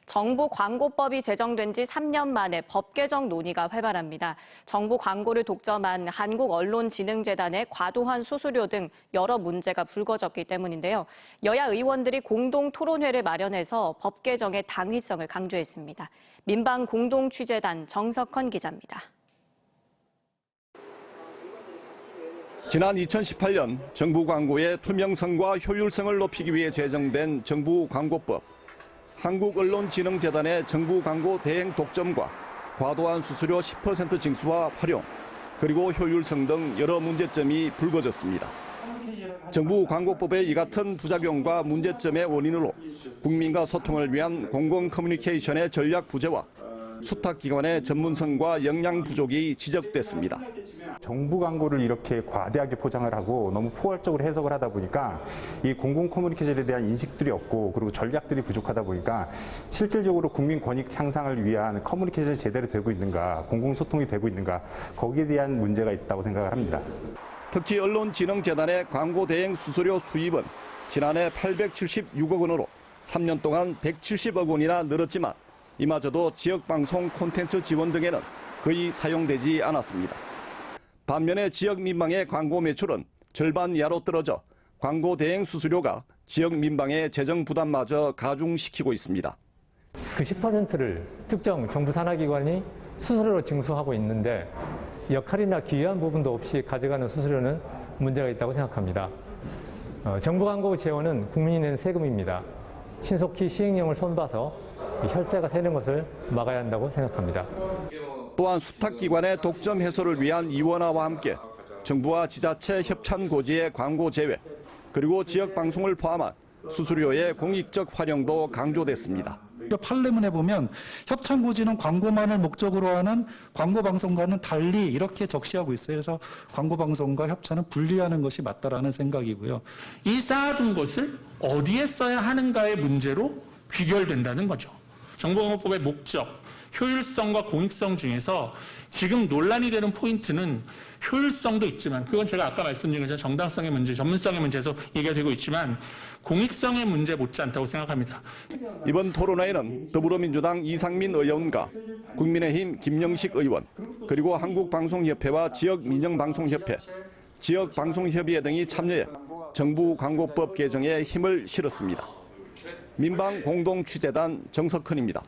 정부 광고법이 제정된 지 3년 만에 법 개정 논의가 활발합니다. 정부 광고를 독점한 한국언론진흥재단의 과도한 수수료 등 여러 문제가 불거졌기 때문인데요. 여야 의원들이 공동 토론회를 마련해서 법 개정의 당위성을 강조했습니다. 민방공동취재단 정석헌 기자입니다. 지난 2018년 정부 광고의 투명성과 효율성을 높이기 위해 제정된 정부 광고법. 한국언론진흥재단의 정부 광고 대행 독점과 과도한 수수료 10% 징수와 활용, 그리고 효율성 등 여러 문제점이 불거졌습니다. 정부 광고법의 이 같은 부작용과 문제점의 원인으로 국민과 소통을 위한 공공 커뮤니케이션의 전략 부재와 수탁기관의 전문성과 역량 부족이 지적됐습니다. 정부 광고를 이렇게 과대하게 포장을 하고 너무 포괄적으로 해석을 하다 보니까 이 공공 커뮤니케이션에 대한 인식들이 없고 그리고 전략들이 부족하다 보니까 실질적으로 국민 권익 향상을 위한 커뮤니케이션이 제대로 되고 있는가, 공공소통이 되고 있는가, 거기에 대한 문제가 있다고 생각을 합니다. 특히 언론진흥재단의 광고 대행 수수료 수입은 지난해 876억 원으로 3년 동안 170억 원이나 늘었지만 이마저도 지역방송 콘텐츠 지원 등에는 거의 사용되지 않았습니다. 반면에 지역 민방의 광고 매출은 절반 이하로 떨어져 광고 대행 수수료가 지역 민방의 재정 부담마저 가중시키고 있습니다. 그 10%를 특정 정부 산하기관이 수수료로 징수하고 있는데 역할이나 기여한 부분도 없이 가져가는 수수료는 문제가 있다고 생각합니다. 정부 광고 재원은 국민이 낸 세금입니다. 신속히 시행령을 손봐서 혈세가 새는 것을 막아야 한다고 생각합니다. 또한 수탁기관의 독점 해소를 위한 이원화와 함께 정부와 지자체 협찬 고지의 광고 제외, 그리고 지역 방송을 포함한 수수료의 공익적 활용도 강조됐습니다. 판례문에 보면 협찬 고지는 광고만을 목적으로 하는 광고 방송과는 달리 이렇게 적시하고 있어요. 그래서 광고 방송과 협찬은 분리하는 것이 맞다라는 생각이고요. 이 쌓아둔 것을 어디에 써야 하는가의 문제로 귀결된다는 거죠. 정보광고법의 목적, 효율성과 공익성 중에서 지금 논란이 되는 포인트는 효율성도 있지만, 그건 제가 아까 말씀드린 것처럼 정당성의 문제, 전문성의 문제에서 얘기가 되고 있지만 공익성의 문제 못지않다고 생각합니다. 이번 토론회에는 더불어민주당 이상민 의원과 국민의힘 김영식 의원, 그리고 한국방송협회와 지역민영방송협회, 지역방송협의회 등이 참여해 정부 광고법 개정에 힘을 실었습니다. 민방공동취재단 정석헌입니다.